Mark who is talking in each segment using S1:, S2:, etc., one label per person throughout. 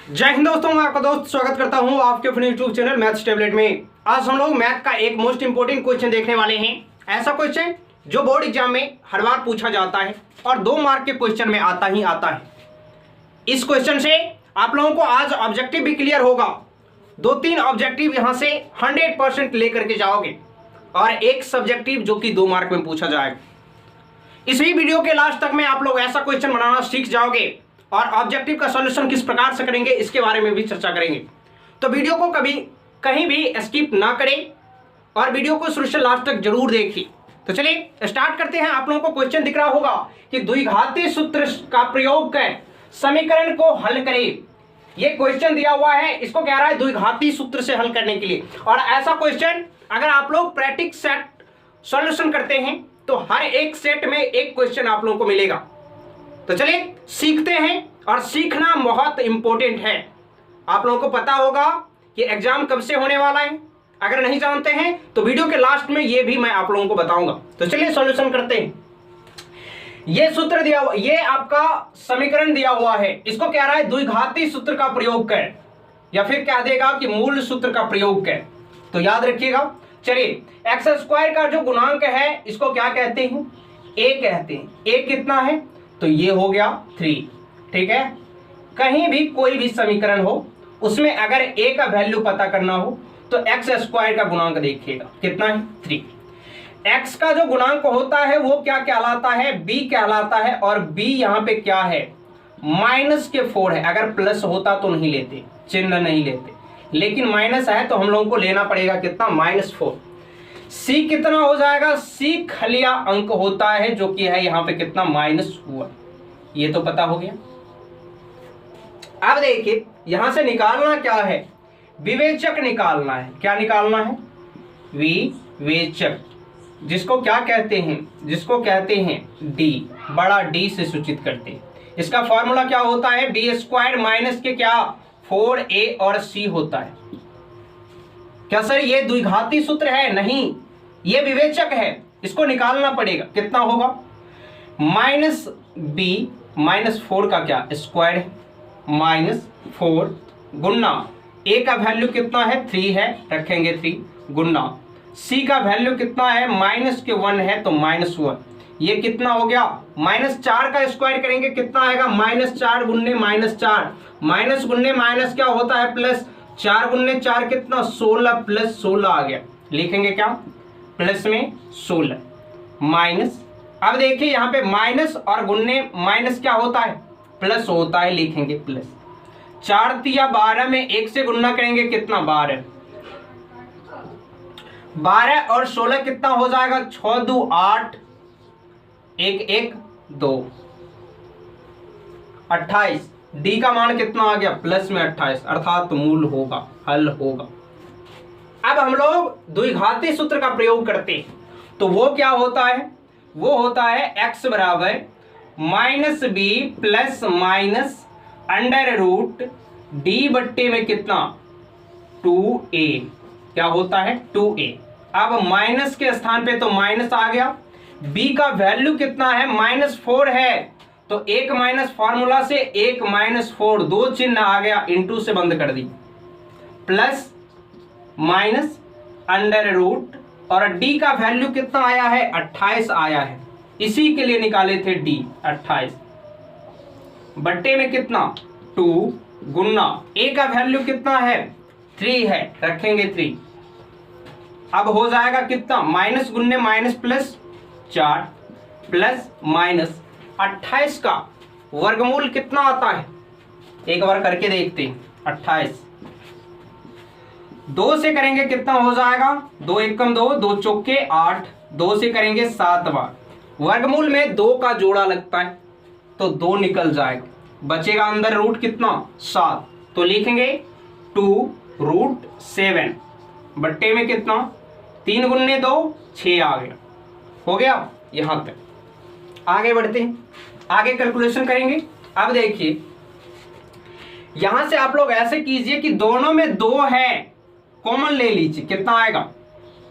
S1: जय हिंद दोस्तों, मैं आपका दोस्त स्वागत करता हूं आपके अपने यूट्यूब चैनल मैथ्स टेबलेट में। आज हम लोग मैथ का एक मोस्ट इंपोर्टेंट क्वेश्चन देखने वाले हैं। ऐसा क्वेश्चन जो बोर्ड एग्जाम में हर बार पूछा जाता है और 2 मार्क के क्वेश्चन में आता ही आता है। इस क्वेश्चन से आप लोगों को आज ऑब्जेक्टिव भी क्लियर होगा। 2-3 ऑब्जेक्टिव यहां से 100% लेकर के जाओगे और एक सब्जेक्टिव जो कि 2 मार्क में पूछा जाएगा। इसी वीडियो के लास्ट तक में आप लोग ऐसा क्वेश्चन बनाना सीख जाओगे और ऑब्जेक्टिव का सॉल्यूशन किस प्रकार से करेंगे इसके बारे में भी चर्चा करेंगे। तो वीडियो को कभी कहीं भी स्किप ना करें और वीडियो को शुरू से लास्ट तक जरूर देखिए। तो चलिए स्टार्ट करते हैं। आप लोगों को क्वेश्चन दिख रहा होगा कि द्विघाती सूत्र का प्रयोग कर समीकरण को हल करें। ये क्वेश्चन दिया हुआ है, इसको कह रहा है द्विघाती सूत्र से हल करने के लिए। और ऐसा क्वेश्चन अगर आप लोग प्रैक्टिस सेट सॉल्यूशन करते हैं तो हर एक सेट में एक क्वेश्चन आप लोगों को मिलेगा। तो चलिए सीखते हैं और सीखना बहुत इंपॉर्टेंट है। आप लोगों को पता होगा कि एग्जाम कब से होने वाला है। अगर नहीं जानते हैं तो वीडियो के लास्ट में ये भी मैं आप लोगों को बताऊंगा। तो चलिए सॉल्यूशन करते हैं। ये सूत्र दिया हुआ, ये आपका समीकरण दिया हुआ है, इसको कह रहा है द्विघाती सूत्र का प्रयोग कर, या फिर क्या देगा कि मूल सूत्र का प्रयोग कर। तो याद रखिएगा। चलिए x² का जो गुणांक है इसको क्या कहते हैं? a कहते हैं। a कितना है? तो ये हो गया 3। ठीक है, कहीं भी कोई भी समीकरण हो उसमें अगर a का वैल्यू पता करना हो तो x² का गुणांक देखिएगा कितना है? 3। x का जो गुणांक होता है वो क्या कहलाता है? b कहलाता है। और b यहाँ पे क्या है? -4 है। अगर प्लस होता तो नहीं लेते, चिन्ह नहीं लेते, लेकिन माइनस है तो हम लोगों को लेना पड़ेगा कितना? -4। c कितना हो जाएगा? c खलिया अंक होता है जो कि है यहाँ पे कितना? -1। ये तो पता हो गया। अब देखिए यहां से निकालना क्या है? विवेचक निकालना है। क्या निकालना है? विवेचक, जिसको क्या कहते हैं? जिसको कहते हैं d, बड़ा D से सूचित करते हैं। इसका फॉर्मूला क्या होता है? b² माइनस के क्या 4a और c होता है। क्या सर ये द्विघाती सूत्र है? नहीं, ये विवेचक है, इसको निकालना पड़ेगा। कितना होगा? -b -4 का क्या स्क्वायर है, -4 गुना a का वैल्यू कितना है? 3 है, रखेंगे 3 गुना c का वैल्यू कितना है? -1 है तो -1। ये कितना हो गया? -4 का स्क्वायर करेंगे कितना आएगा? -4 गुन्ने -4, माइनस गुन्ने माइनस क्या होता है? प्लस। 4 गुन्ने 4 कितना? 16 प्लस 16 आ गया। लिखेंगे क्या? प्लस में 16 माइनस। अब देखिए यहाँ पे माइनस और गुन्ने माइनस क्या होता है? प्लस होता है, लिखेंगे प्लस। 4 तिया 12 में 1 से गुन्ना करेंगे कितना? 12। 12 और 16 कितना हो जाएगा? 6 2 8, 1 1 2, 28। डी का मान कितना आ गया? प्लस में 28, अर्थात मूल होगा, हल होगा। अब हम लोग द्विघाती सूत्र का प्रयोग करते हैं तो वो क्या होता है? वो होता है x बराबर -b प्लस माइनस √d बट्टे में कितना? 2a। क्या होता है? 2a। अब माइनस के स्थान पे तो माइनस आ गया। b का वैल्यू कितना है? -4 है, तो 1 माइनस फॉर्मूला से 1 -4, 2 चिन्ह आ गया, इंटू से बंद कर दी, प्लस माइनस √ और d का वैल्यू कितना आया है? 28 आया है, इसी के लिए निकाले थे d 28 बट्टे में कितना? 2 गुना a का वैल्यू कितना है? 3 है, रखेंगे 3। अब हो जाएगा कितना? माइनस गुन्ने माइनस प्लस 4 प्लस माइनस 28 का वर्गमूल कितना आता है? एक बार करके देखते हैं। 28 2 से करेंगे कितना हो जाएगा? 2 एकम 2, 2 चौके 8, 2 से करेंगे 7 बार। वर्गमूल में 2 का जोड़ा लगता है तो 2 निकल जाएगा, बचेगा अंदर रूट कितना? 7। तो लिखेंगे 2√7 बट्टे में कितना? 3 गुन्ने 2 6 आ गया। हो गया यहां तक। आगे बढ़ते हैं, आगे कैलकुलेशन करेंगे। अब देखिए यहां से आप लोग ऐसे कीजिए कि दोनों में 2 है, कॉमन ले लीजिए। कितना आएगा?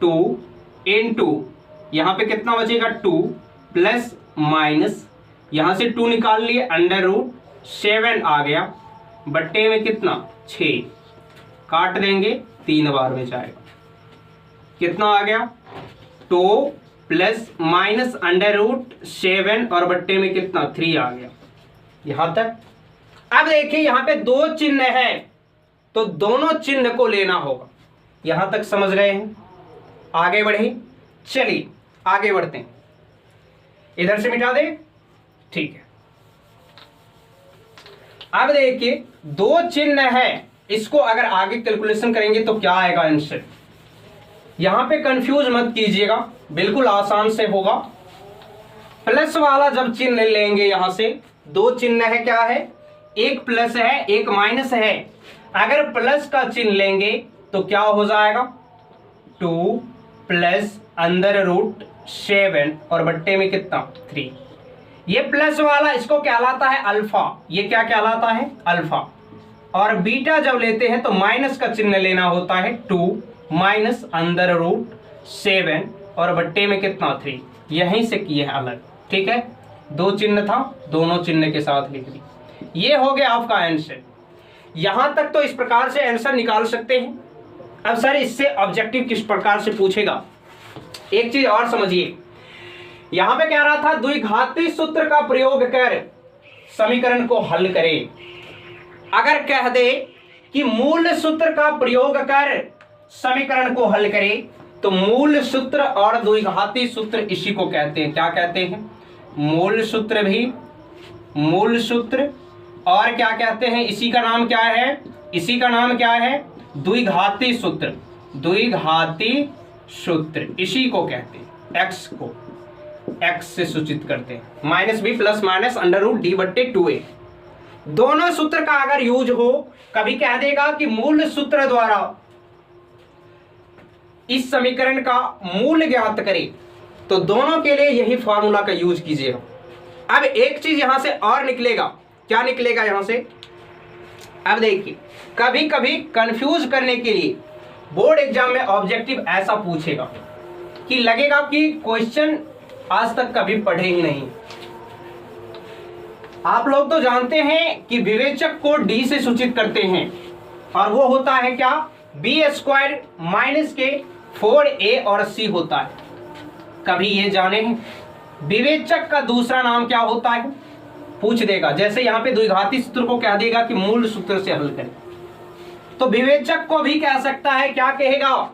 S1: 2 × यहां पे कितना बचेगा? 2 प्लस माइनस, यहां से 2 निकाल लिए, √7 आ गया बट्टे में कितना 6, काट देंगे 3 बार में जाएगा, कितना आ गया 2 प्लस माइनस √7 और बट्टे में कितना 3 आ गया। यहां तक। अब देखिए यहां पे 2 चिन्ह है तो दोनों चिन्ह को लेना होगा। यहां तक समझ गए हैं? आगे बढ़े, चलिए आगे बढ़ते हैं। इधर से मिटा दे, ठीक है। अब देखिए 2 चिन्ह है, इसको अगर आगे कैलकुलेशन करेंगे तो क्या आएगा आंसर। यहां पे कंफ्यूज मत कीजिएगा, बिल्कुल आसान से होगा। प्लस वाला जब चिन्ह लेंगे, यहां से 2 चिन्ह है, क्या है, एक प्लस है एक माइनस है। अगर प्लस का चिन्ह लेंगे तो क्या हो जाएगा 2 प्लस √7 और बट्टे में कितना 3। ये प्लस वाला इसको कहलाता है अल्फा, ये क्या कहलाता है अल्फा। और बीटा जब लेते हैं तो माइनस का चिन्ह लेना होता है 2 माइनस √7 और बट्टे में कितना 3। यहीं से किए हैं अलग, ठीक है। 2 चिन्ह था, दोनों चिन्ह के साथ लिख दी। ये हो गया आपका आंसर। यहां तक तो इस प्रकार से आंसर निकाल सकते हैं। अब सर इससे ऑब्जेक्टिव किस प्रकार से पूछेगा, एक चीज और समझिए। यहां पे कह रहा था द्विघाती सूत्र का प्रयोग कर समीकरण को हल करें। अगर कह दे कि मूल सूत्र का प्रयोग कर समीकरण को हल करें तो मूल सूत्र और द्विघाती सूत्र इसी को कहते हैं, क्या कहते हैं, मूल सूत्र भी, मूल सूत्र, और क्या कहते हैं, इसी का नाम क्या है, इसी का नाम क्या है, द्विघाती सूत्र। द्विघाती सूत्र इसी को कहते हैं, एक्स को एक्स से सूचित करते हैं, minus B plus minus √d/2a। दोनों सूत्र का अगर यूज हो, कभी कह देगा कि मूल सूत्र द्वारा इस समीकरण का मूल ज्ञात करें, तो दोनों के लिए यही फॉर्मूला का यूज कीजिएगा। अब एक चीज यहां से और निकलेगा, क्या निकलेगा यहां से, अब देखिए कभी कभी कंफ्यूज करने के लिए बोर्ड एग्जाम में ऑब्जेक्टिव ऐसा पूछेगा कि लगेगा कि क्वेश्चन आज तक कभी पढ़े ही नहीं। आप लोग तो जानते हैं कि विवेचक को डी से सूचित करते हैं और वो होता है क्या, b² माइनस के 4a और c होता है। कभी ये जाने हैं विवेचक का दूसरा नाम क्या होता है, पूछ देगा। जैसे यहां पे द्विघाती सूत्र को कह देगा कि मूल सूत्र से हल करें, तो विवेचक को भी कह सकता है, क्या कहेगा,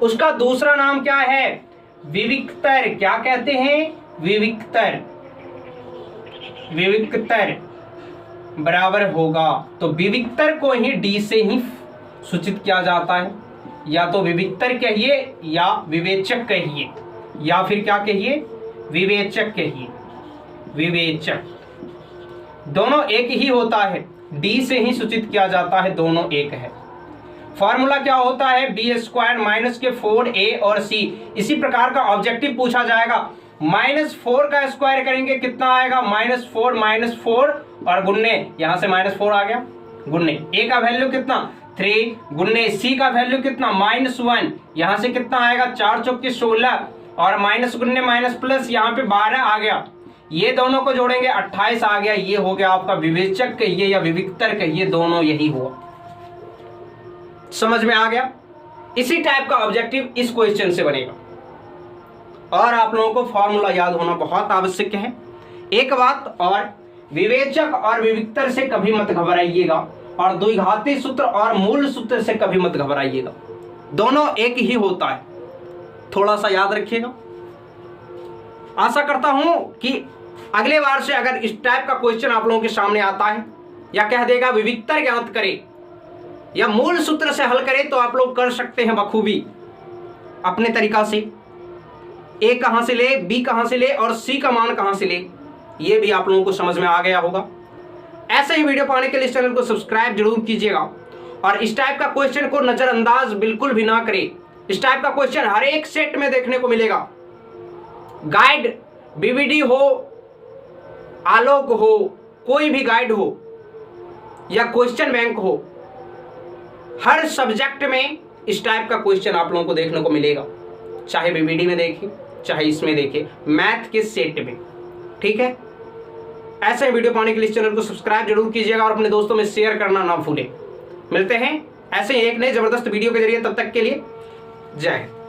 S1: उसका दूसरा नाम क्या है, विविक्तर। क्या कहते हैं, विविक्तर। विविक्तर बराबर होगा, तो विविक्तर को ही डी से ही सूचित किया जाता है। या तो विविक्तर कहिए या विवेचक कहिए या फिर क्या कहिए, विवेचक कहिए। विवेचक दोनों एक ही होता है, डी से ही सूचित किया जाता है, दोनों एक है। फॉर्मूला क्या होता है, b² माइनस के 4a और c। इसी प्रकार का ऑब्जेक्टिव पूछा जाएगा। -4 का स्क्वायर करेंगे कितना आएगा, -4 और गुन्ने, यहां से -4 आ गया, गुन्ने a का वैल्यू कितना 3, गुन्ने c का वैल्यू कितना -1, यहां से कितना आएगा 4 चौके 16 और माइनस गुन्ने माइनस प्लस, यहाँ पे 12 आ गया। ये दोनों को जोड़ेंगे 28 आ गया। ये हो गया आपका विवेचक कहिए या विविक्तर कहिए, दोनों यही हुआ। समझ में आ गया। इसी टाइप का ऑब्जेक्टिव इस क्वेश्चन से बनेगा और आप लोगों को फॉर्मूला याद होना बहुत आवश्यक है। एक बात और, विवेचक और विविक्तर से कभी मत घबराइएगा और द्विघाती सूत्र और मूल सूत्र से कभी मत घबराइएगा, दोनों एक ही होता है, थोड़ा सा याद रखिएगा। आशा करता हूं कि अगले बार से अगर इस टाइप का क्वेश्चन आप लोगों के सामने आता है या कह देगा विविक्तर ज्ञात करें या मूल सूत्र से हल करें, तो आप लोग कर सकते हैं बखूबी अपने तरीका से। ए कहां से ले, बी कहां से ले और सी का मान कहां से ले, ये भी आप लोगों को समझ में आ गया होगा। ऐसे ही वीडियो पाने के लिए इस चैनल को सब्सक्राइब जरूर कीजिएगा और इस टाइप का क्वेश्चन को नजरअंदाज बिल्कुल भी ना करें। इस टाइप का क्वेश्चन हर एक सेट में देखने को मिलेगा। गाइड बीवीडी हो, आलोक हो, कोई भी गाइड हो या क्वेश्चन बैंक हो, हर सब्जेक्ट में इस टाइप का क्वेश्चन आप लोगों को देखने को मिलेगा, चाहे बीवीडी में देखें चाहे इसमें देखें, मैथ के सेट में। ठीक है, ऐसे वीडियो पाने के लिए इस चैनल को सब्सक्राइब जरूर कीजिएगा और अपने दोस्तों में शेयर करना ना भूलें। मिलते हैं ऐसे ही एक नए जबरदस्त वीडियो के जरिए, तब तक के लिए जय हिंद।